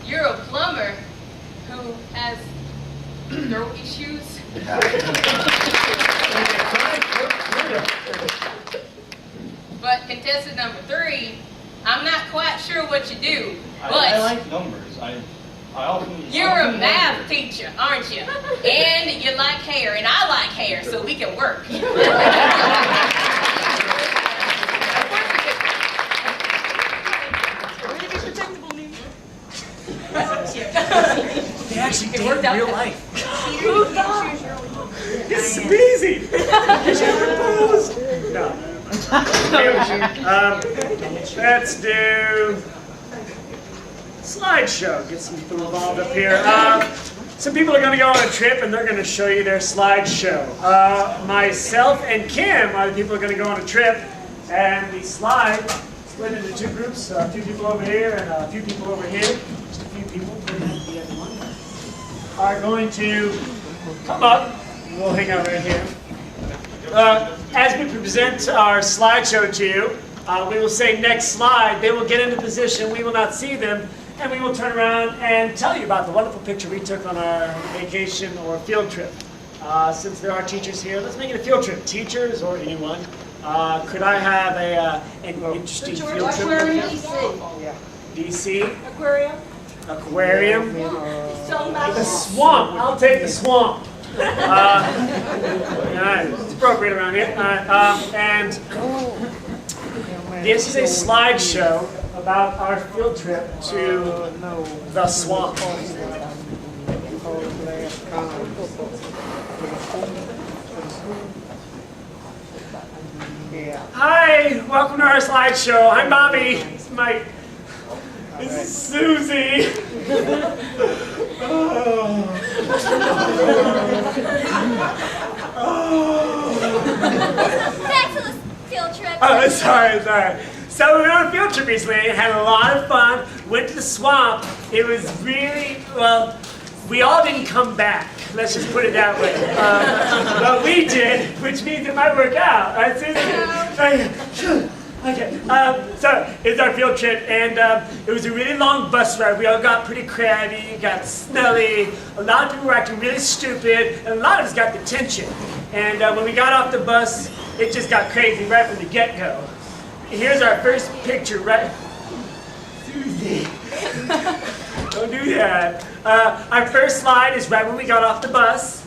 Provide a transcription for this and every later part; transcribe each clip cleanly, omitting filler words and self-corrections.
you're a plumber who has throat issues. But contestant number 3, I'm not quite sure what you do, but I like numbers. I often. You're a math teacher, aren't you? And you like hair, and I like hair, so we can work. They actually do it in real life. This is amazing. No. Let's do slideshow. Get some people involved up here. Some people are going to go on a trip and they're going to show you their slideshow. Myself and Kim are the people who are going to go on a trip, and the slide split into 2 groups. A few people over here and a few people over here. Just a few people. Are going to come up. We'll hang out right here. As we present our slideshow to you, we will say next slide. They will get into position. We will not see them. And we will turn around and tell you about the wonderful picture we took on our vacation or field trip. Since there are teachers here, let's make it a field trip. Teachers or anyone. Could I have an interesting field trip? Aquarium, DC. DC? Aquarium. Aquarium. The swamp. I'll take the swamp. It's appropriate around here. And this is a slideshow about our field trip to the swamp. Hi, welcome to our slideshow. I'm Bobby. This is Mike. This is Susie. Back to the field trip. Oh, sorry. So we were on a field trip recently, had a lot of fun, went to the swamp. It was really, well, we all didn't come back. Let's just put it that way. But we did, which means it might work out. Right, Susie? Okay, so it's our field trip, and it was a really long bus ride. We all got pretty crabby, got smelly. A lot of people were acting really stupid, and a lot of us got detention. And when we got off the bus, it just got crazy right from the get-go. Here's our first picture, right? Susie, don't do that. Our first slide is right when we got off the bus.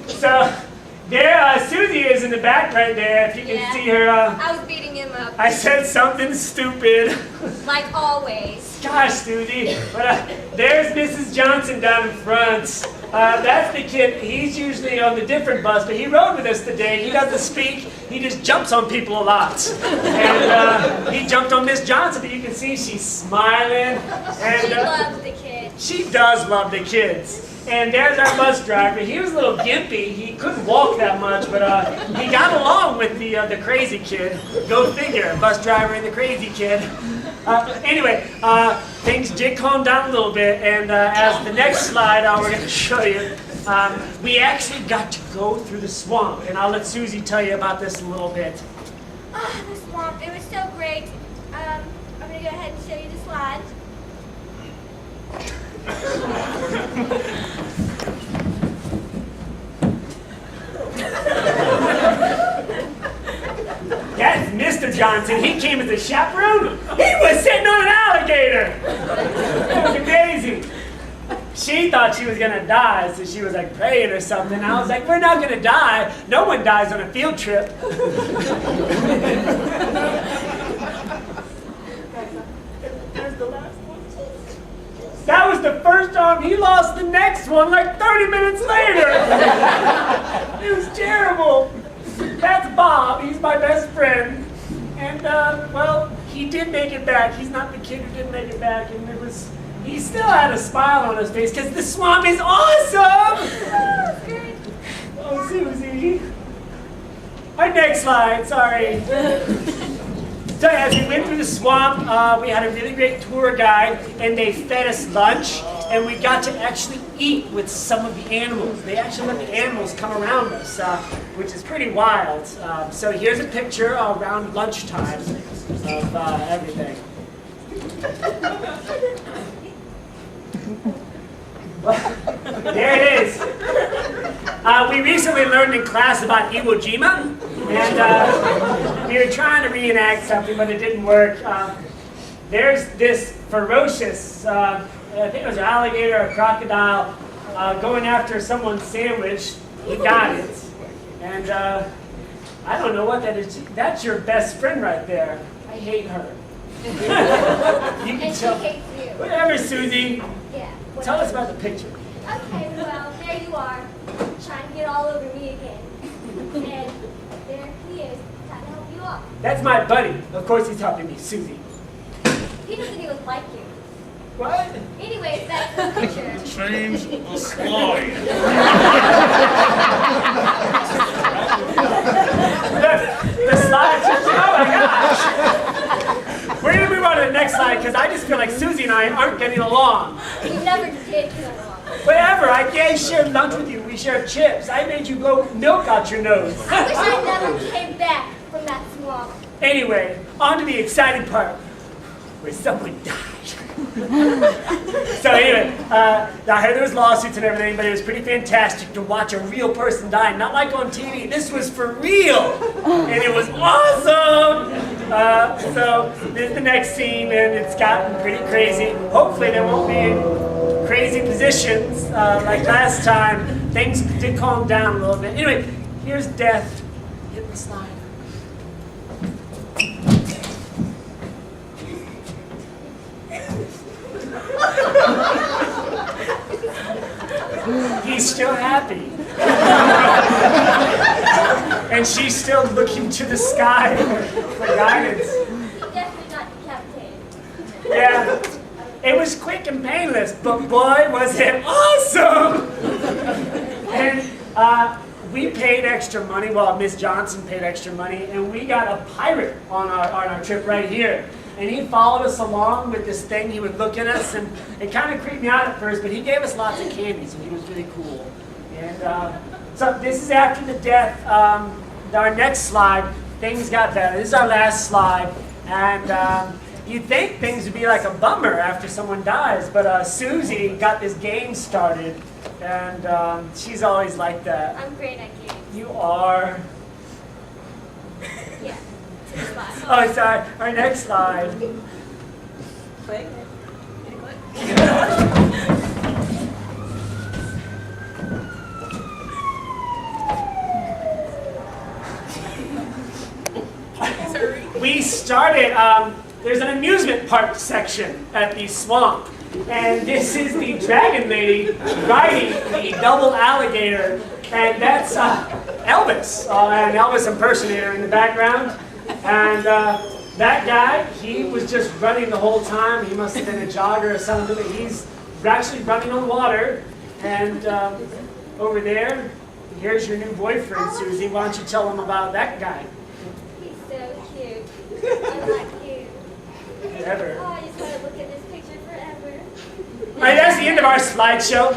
So there, Susie is in the back right there. If you can see her. I was beating him up. I said something stupid. Like always. Gosh, Susie. But there's Mrs. Johnson down in front. That's the kid. He's usually on the different bus, but he rode with us today. He doesn't speak. He just jumps on people a lot. And he jumped on Miss Johnson, but you can see she's smiling. And, She loves the kids. She does love the kids. And there's our bus driver. He was a little gimpy. He couldn't walk that much, but he got along with the crazy kid. Go figure, bus driver and the crazy kid. Anyway, things did calm down a little bit, and as the next slide we're going to show you, we actually got to go through the swamp, and I'll let Susie tell you about this a little bit. Oh, the swamp. It was so great. I'm going to go ahead and show you the slide. That's Mr. Johnson. He came as a chaperone. He was sitting on an alligator. That was amazing. She thought she was going to die, so she was like praying or something. I was like, we're not going to die. No one dies on a field trip. There's the last one. That was the first time. He lost the next one like 30 minutes later. It was terrible. That's Bob. He's my best friend. And, well, he did make it back. He's not the kid who didn't make it back. And he still had a smile on his face because the swamp is awesome. Oh, Susie. Our next slide, sorry. So as we went through the swamp, we had a really great tour guide, and they fed us lunch. and we got to actually eat with some of the animals. They actually let the animals come around us, which is pretty wild. So here's a picture around lunchtime of everything. There it is. We recently learned in class about Iwo Jima, and we were trying to reenact something, but it didn't work. There's this ferocious, I think it was an alligator or a crocodile, going after someone's sandwich. He got it. And I don't know what that is. That's your best friend right there. I hate her. You can And she tell. hates you. Whatever, Susie. Yeah. Tell us about the picture. Okay, well, there you are, trying to get all over me again. And there he is, trying to help you out. That's my buddy. Of course he's helping me, Susie. He doesn't even like you. What? Anyways, that's the picture. Change the slide. The slides. Oh my gosh. We're gonna move on to the next slide because I just feel like Susie and I aren't getting along. You never did get along. Whatever. I shared lunch with you. We shared chips. I made you blow milk out your nose. I wish I never came back from that swamp. Anyway, on to the exciting part where someone died. So anyway, I heard there was lawsuits and everything, but it was pretty fantastic to watch a real person die. Not like on TV. This was for real, and it was awesome. So this is the next scene, and it's gotten pretty crazy. Hopefully there won't be crazy positions like last time. Things did calm down a little bit. Anyway, here's Death. Hit the slide. He's still happy. And she's still looking to the sky for guidance. He definitely got decapitated. Yeah, it was quick and painless, but boy, was it awesome! And we paid extra money, well, Miss Johnson paid extra money, and we got a pirate on our trip right here. And he followed us along with this thing. He would look at us, and it kind of creeped me out at first, but he gave us lots of candy, so he was really cool. And so this is after the death. Our next slide, things got better. This is our last slide. And you'd think things would be like a bummer after someone dies, but Susie got this game started, and she's always like that. I'm great at games. You are. Yeah. Oh, sorry. Our next slide. Click. We started, there's an amusement park section at the swamp. And this is the Dragon Lady riding the double alligator. And that's Elvis, an Elvis impersonator in the background. And that guy, he was just running the whole time. He must have been a jogger or something, but he's actually running on water. And over there, here's your new boyfriend, Susie. Why don't you tell him about that guy? He's so cute. I'm not cute. Ever. Oh, I just want to look at this picture forever. All right, that's the end of our slideshow.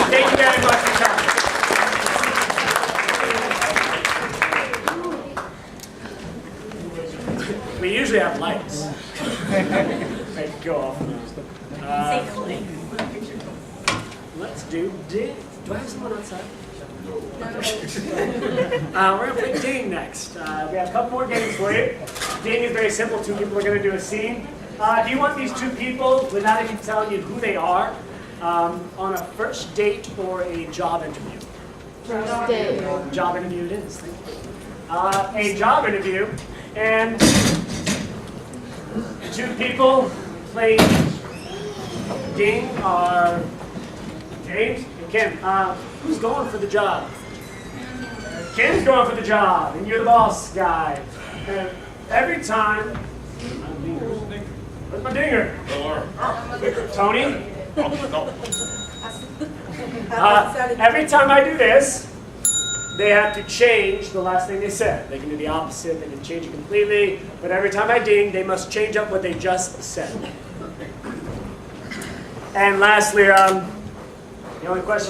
Thank you very much for coming. We usually have lights. They go off. Let's do ding. Do I have someone outside? We're going to play Ding next. We have a couple more games for you. Ding is very simple. Two people are going to do a scene. Do you want these two people, without even telling you who they are, on a first date or a job interview? First date. Job interview it is. Thank you. A job interview. And the two people playing Ding are James and Kim. Who's going for the job? Kim's going for the job, and you're the boss guy. And every time, where's my dinger? Tony? Every time I do this, they have to change the last thing they said. They can do the opposite, they can change it completely, but every time I ding, they must change up what they just said. And lastly, the only question